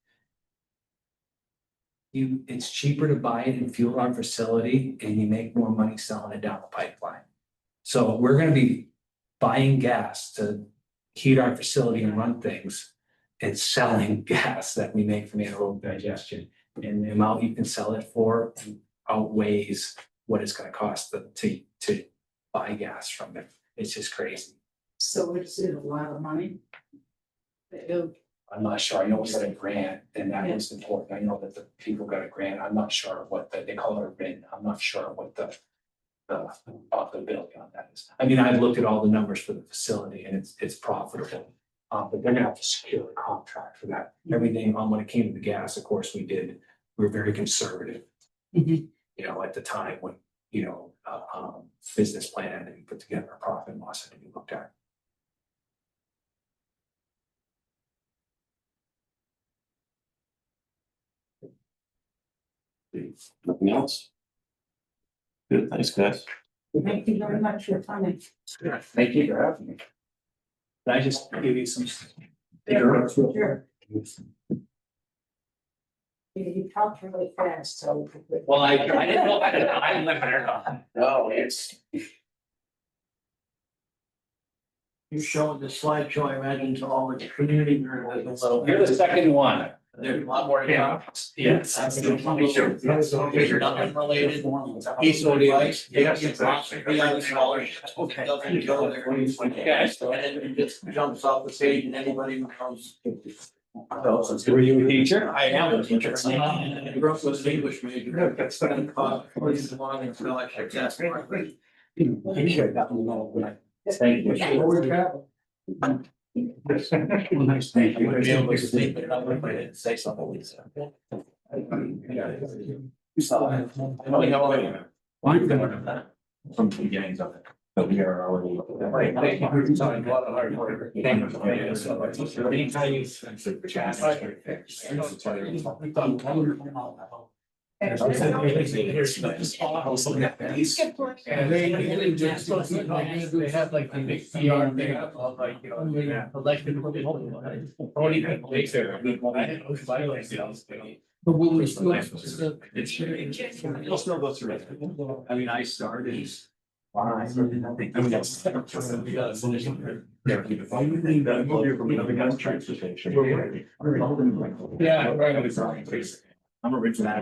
It's cheaper to buy it and fuel our facility, and you make more money selling it down the pipeline. So we're gonna be buying gas to heat our facility and run things. And selling gas that we make from anaerobic digestion, and the amount you can sell it for outweighs what it's gonna cost to buy gas from it. It's just crazy. So is it a lot of money? I'm not sure. I know we got a grant, and that was important. I know that the people got a grant. I'm not sure what they call it a RIN. I'm not sure what the profitability on that is. I mean, I've looked at all the numbers for the facility, and it's profitable. But they're gonna have to secure a contract for that. Everything when it came to the gas, of course, we were very conservative. You know, at the time when, business plan had to be put together, a profit and loss had to be looked at. Nothing else? Good, thanks, guys. Thank you very much for coming. Thank you for having me. Can I just give you some? Sure. You talked really fast, so. Well, I didn't know, I live it or not. No, it's. You're showing the slideshow, I imagine, to all the community. members. You're the second one. There's a lot more. Yeah. Yes. You're not unrelated. He's so device. Yes. Okay. Doesn't go there. Yes. And then it just jumps off the page and anybody who knows. Were you a teacher? I am a teacher. I grew up with an English major. That's Police one and scholarship. Yes. Thank you. Nice, thank you. Be able to sleep at night if I didn't say something, Lisa. From the beginnings of it, but we are already. Thank you for your time, a lot of hard work. Thank you for your support. Anytime you- And they have like the big PR thing of like, you know, elected. Only people they serve. I didn't know why like sales. But will we still? You'll still go through it. I mean, I started. I mean, that's. Move you from another guy's transportation. Yeah, right. I'm originally.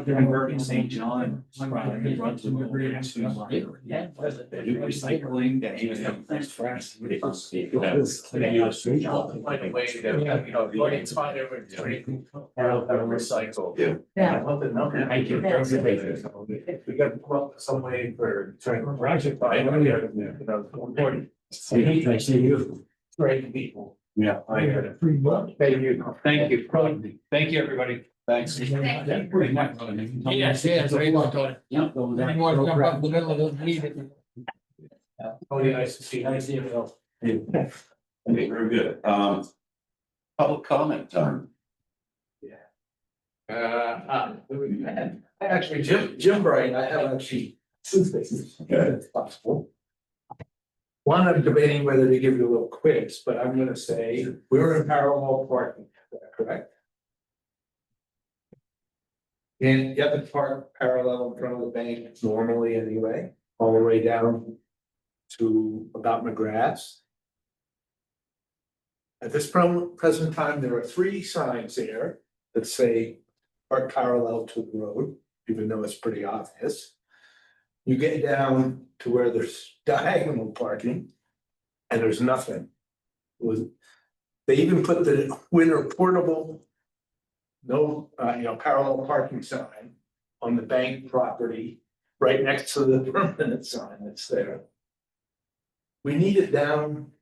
Converting St. John. Runs the river into. Recycling, that even have things for us. Find a way to, you know, it's fine over recycle. Yeah. Yeah. Thank you. We got to come up with some way for trying to project by, you know, important. I see you. Great people. Yeah. I heard it. Thank you. Thank you. Thank you, everybody. Thanks. Yes, yes, I want to. Yep. I want to jump up in the middle of the meeting. Oh, yeah, nice to see you. Nice to see you. Okay, very good. Public comment time. Actually, Jim Bright, I have actually two things, if possible. One, I'm debating whether to give you a little quiz, but I'm gonna say we're in parallel parking, is that correct? And you have to park parallel in front of the bank normally anyway, all the way down to about McGrath's. At this present time, there are 3 signs there that say park parallel to the road, even though it's pretty obvious. You get down to where there's diagonal parking and there's nothing. They even put the winter portable, no, parallel parking sign on the bank property right next to the permanent sign that's there. We need it down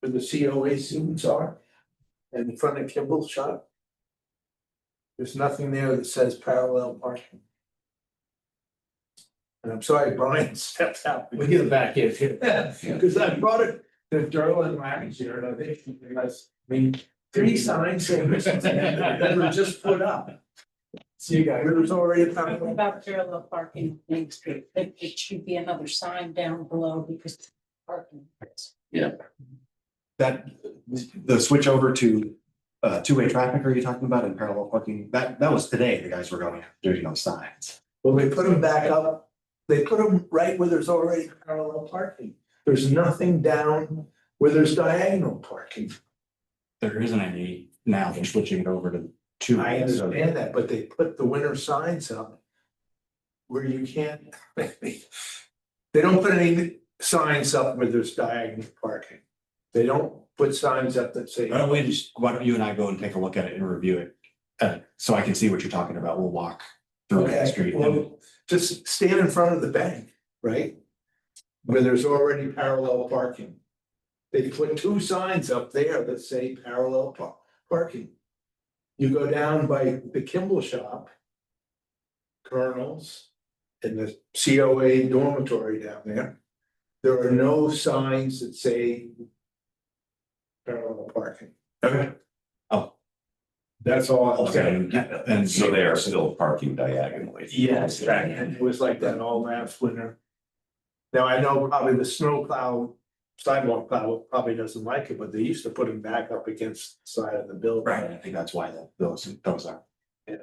where the COA students are and in front of Kimball's shop. There's nothing there that says parallel parking. And I'm sorry, Brian stepped out. We get it back in. Because I brought it to Darla last year, and I think because, I mean, 3 signs that were just put up. See you guys. It was already a Talking parallel. about parallel parking on Main Street, it should be another sign down below because parking. That, the switch over to two-way traffic, are you talking about, in parallel parking? That was today, the guys were going, doing those signs. Well, they put them back up. They put them right where there's already parallel parking. There's nothing down where there's diagonal parking. There isn't any now, they're switching it over to two. I understand that, but they put the winter signs up where you can't. They don't put any signs up where there's diagonal parking. They don't put signs up that say. Why don't you and I go and take a look at it and review it? So I can see what you're talking about. We'll walk through the street. Well, just stand in front of the bank, right? Where there's already parallel parking. They put 2 signs up there that say parallel parking. You go down by the Kimball shop. Colonel's and the COA dormitory down there. There are no signs that say parallel parking. Okay. That's all. And so they are still parking diagonally. Yes, and it was like that all last winter. Now, I know probably the snow plow, sidewalk plow probably doesn't like it, but they used to put them back up against the side of the building. Right, I think that's why those are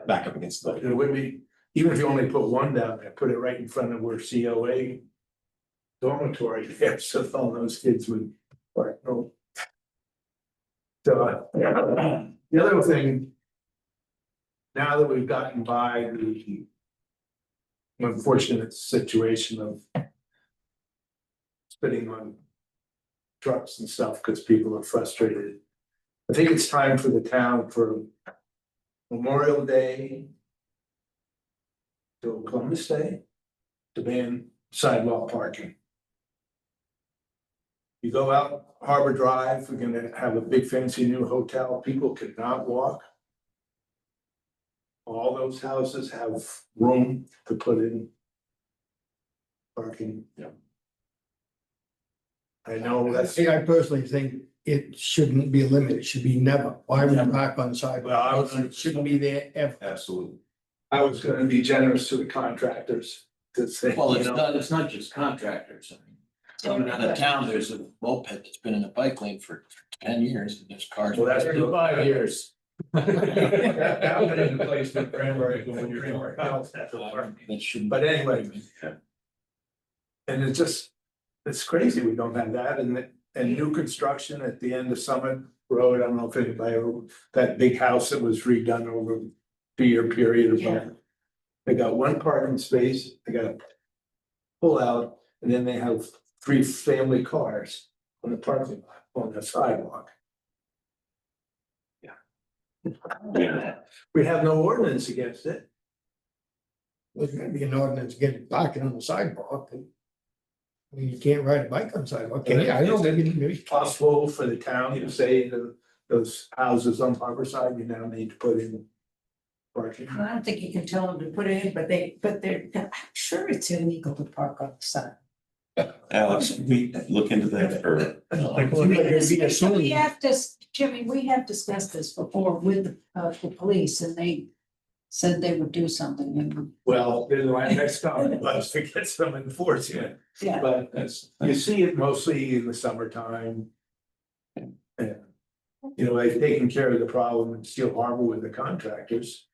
back up against the. It would be, even if you only put one down there, put it right in front of where COA dormitory there, so all those kids would, like, no. So, the other thing, now that we've gotten by the unfortunate situation of spitting on trucks and stuff because people are frustrated. I think it's time for the town for Memorial Day to Columbus Day to ban sidewalk parking. You go out Harbor Drive, we're gonna have a big fancy new hotel, people cannot walk. All those houses have room to put in parking. Yeah. I know that's. I personally think it shouldn't be limited, it should be never. Why would you park on the sidewalk? It shouldn't be there ever. Absolutely. I was gonna be generous to the contractors to say, Well, you know, it's not just contractors. I mean, coming out of town, there's a moped that's been in a bike lane for 10 years, and there's cars. Well, that's 5 years. I've been in the place with Cranberry when you're in our house. That shouldn't. But anyway. Yeah. And it's just, it's crazy, we don't have that, and new construction at the end of Summit Road, I don't know if anybody ever, that big house that was redone over a 2-year period of Yeah. time. They got one parking space, they got a pull out, and then they have 3 family cars on the parking lot, on the sidewalk. Yeah. We have no ordinance against it. There's gonna be an ordinance getting parking on the sidewalk. I mean, you can't ride a bike on the sidewalk, can you? I don't know, maybe. Possible for the town to say that those houses on Harbor Side, you now need to put in parking. I don't think you can tell them to put it in, but they're, I'm sure it's illegal to park on the side. Alex, we look into that or? We have to, Jimmy, we have discussed this before with the police and they said they would do something and. Well, then my next comment was to get some enforcement, Yeah. but you see it mostly in the summertime. And, you know, they've taken care of the problem in Steel Harbor with the contractors.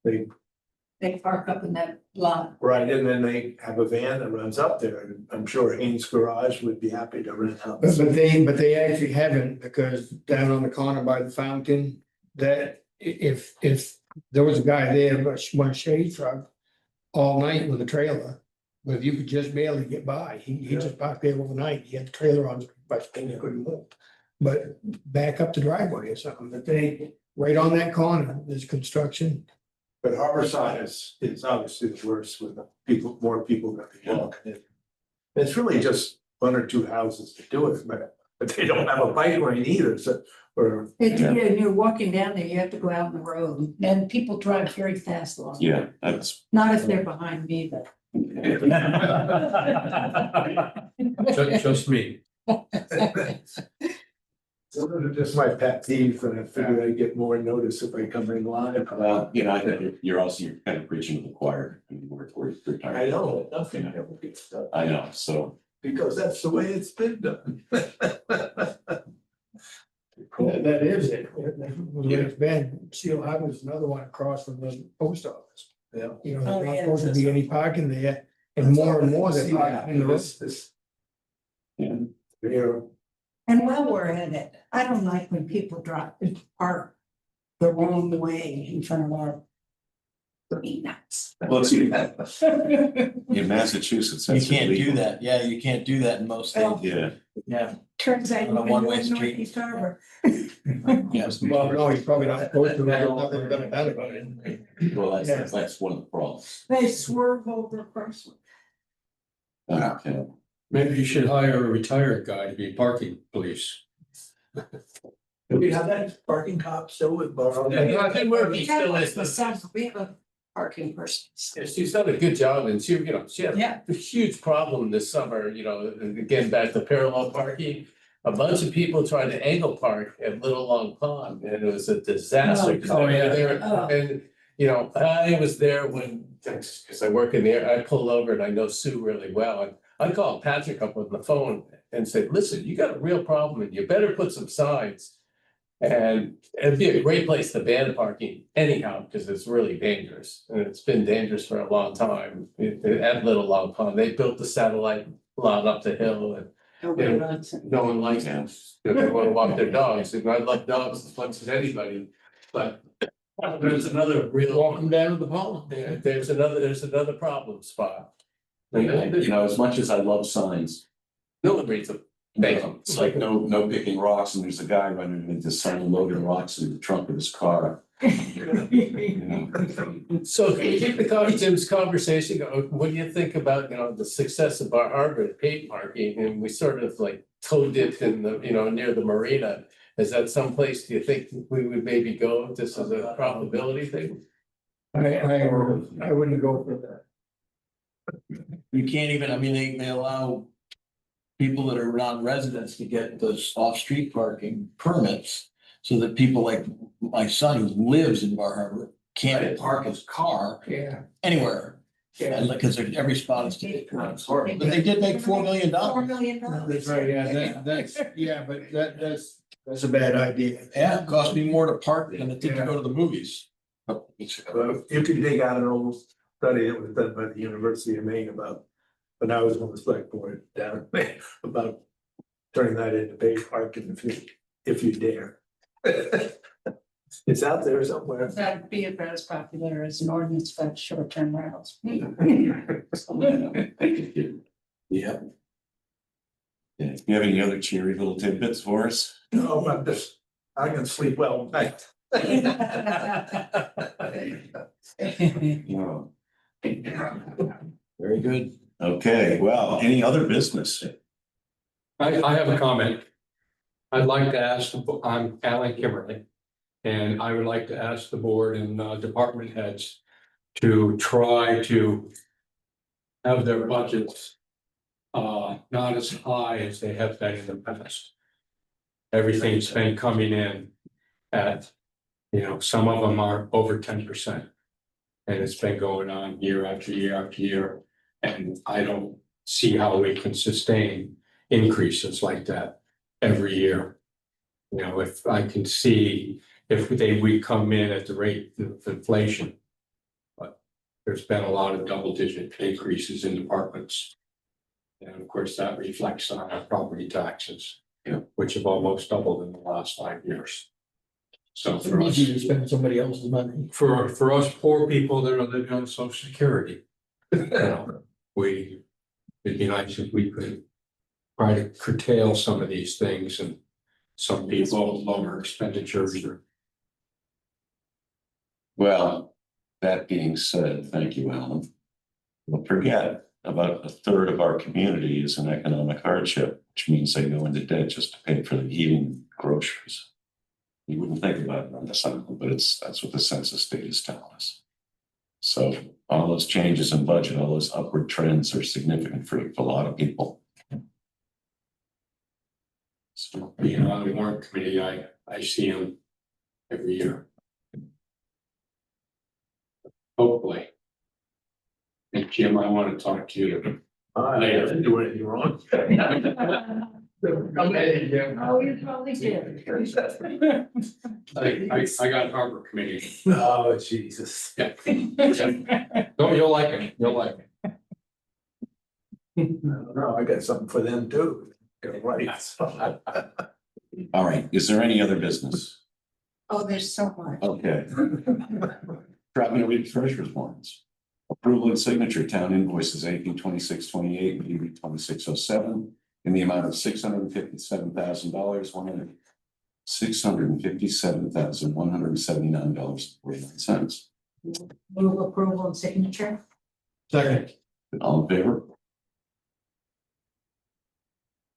They park up in that lot. Right, and then they have a van that runs up there, and I'm sure Haynes Garage would be happy to rent out. But they actually haven't, because down on the corner by the fountain, that if there was a guy there, one shade truck. All night with a trailer, but if you could just barely get by, he just parked there overnight, he had the trailer on, but he couldn't move. But back up the driveway or something, but right on that corner, there's construction. But Harborside is obviously the worst with the people, more people that they walk in. It's really just 1 or 2 houses to do it, but they don't have a bike lane either, so, or. You're walking down there, you have to go out in the road and people drive very fast along. Yeah, that's. Not if they're behind me, but. Just me. So those are just my pet peeves, and I figure I get more notice if I come in live. Well, you know, I think you're kind of preaching to the choir. I mean, we're retired. I know, nothing ever gets done, I know, so. because that's the way it's been done. That is it. It's been, Seal Harbor's another one across from the post office. Yeah. You know, Oh, there's not yeah, supposed to that's be any parking there, and more they're parking in the road. Yeah. Here, And while we're at it, I don't like when people park the wrong way in front of our. Nuts. Well, see, in Massachusetts. You that's can't do illegal. that. Yeah, you can't do that in most states. Yeah. Yeah. Turns out. On a you can one-way go in street. Northeast Harbor. Yes. Well, no, you're probably not supposed to, there's nothing done about it. Well, that's one of the problems. They swerve over a person. Okay. Maybe you should hire a retired guy to be parking police. do we have that parking cop still with Borough? Yeah, I think where he We have still a- is. we have a parking person. Yeah, she's done a good job and she had Yeah. a huge problem this summer, again, back to parallel parking. a bunch of people tried to angle park at Little Long Pond, and it was a disaster. 'Cause Oh, they were yeah. there, Oh. and, you know, I was there when, because I work in there, I pulled over and I know Sue really well, and I called Patrick up on the phone and said, listen, you got a real problem, and you better put some signs. And it'd be a great place to ban parking anyhow, because it's really dangerous, and it's been dangerous for a long time. At Little Long Pond, they built the satellite lot up the hill, and Nobody wants it. no one likes them. They wanna walk their dogs, and I love dogs as much as anybody, but there's another real. Walk them down to the pond. Yeah, there's another problem spot. You know, as much as I love signs, No one reads them. Thank you. it's like no picking rocks, and there's a guy running into sign loading rocks in the trunk of his car. You know, So can we keep Tim's conversation going? What do you think about, you know, the success of Bar Harbor at paid parking, and we sort of like toe dipped in the, you know, near the marina? Is that someplace, do you think we would maybe go, just as a probability thing? I wouldn't go for that. You can't even, I mean, they allow people that are non-residents to get those off-street parking permits. So that people like my son who lives in Bar Harbor can't park his car Yeah. anywhere. Yeah. Because every spot is. But they did make $4 million. $4 million. That's right, yeah, that's, yeah, but that's a bad idea. Yeah, it cost me more to park than it did to go to the movies. You can dig out an old study that was done by the University of Maine about, when I was on the select board down there, about turning that into paid parking if you dare. It's out there somewhere. That'd be about as popular as an ordinance for short-term rentals. Yeah. yeah. You have any other cheery little tidbits for us? No, I'm just, I can sleep well at No. Very good. Okay, well, any other business? I have a comment. I'd like to ask, I'm Alan Kimberly. And I would like to ask the board and department heads to try to have their budgets not as high as they have been in the past. Everything's been coming in at, you know, some of them are over 10%. And it's been going on year after year after year. And I don't see how we can sustain increases like that every year. You know, if I can see if we come in at the rate of inflation. But there's been a lot of double-digit increases in departments. And of course, that reflects on our property taxes, which have almost doubled in the last 5 years. So for us, Easy to spend somebody else's money. for us poor people that are living on Social Security, you know, it'd be nice if we could try to curtail some of these things, and some people lower expenditures or. Well, that being said, thank you, Alan. Don't forget, about a third of our community is in economic hardship, which means they go into debt just to pay for the heating and groceries. You wouldn't think about it on this island, but that's what the census data is telling us. So all those changes in budget, all those upward trends are significant for a lot of people. So being on the warrant committee, I see them every year. Hopefully. And Jim, I want to talk to you. I didn't do anything wrong. Oh, you probably did. I got Harbor Committee. Oh, Jesus. Yeah. No, you'll like it. You'll like it. No, I got something for them too. Right. All right, is there any other business? Oh, there's so much. Okay. Drop me a read treasurer's warrants. Approval and signature town invoices AP 2628 and AP 2607 in the amount of $657,000, $657,179.49. Move approval and signature. Second. All in favor?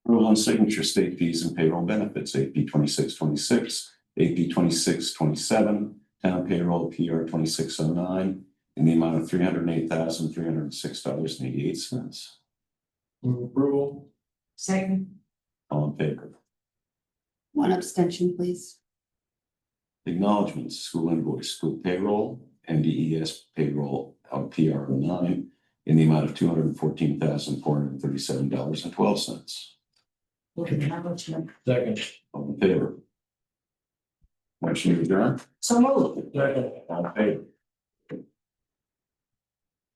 Approval and signature state fees and payroll benefits, AP 2626, AP 2627, town payroll PR 2609, in the amount of $308,306.88. Move approval. Second. All in favor? One abstention, please. Acknowledgements, school invoice, school payroll, NDES payroll of PR 9 in the amount of $214,437.12. Second. All in favor? Motion to adjourn? So moved. All in favor?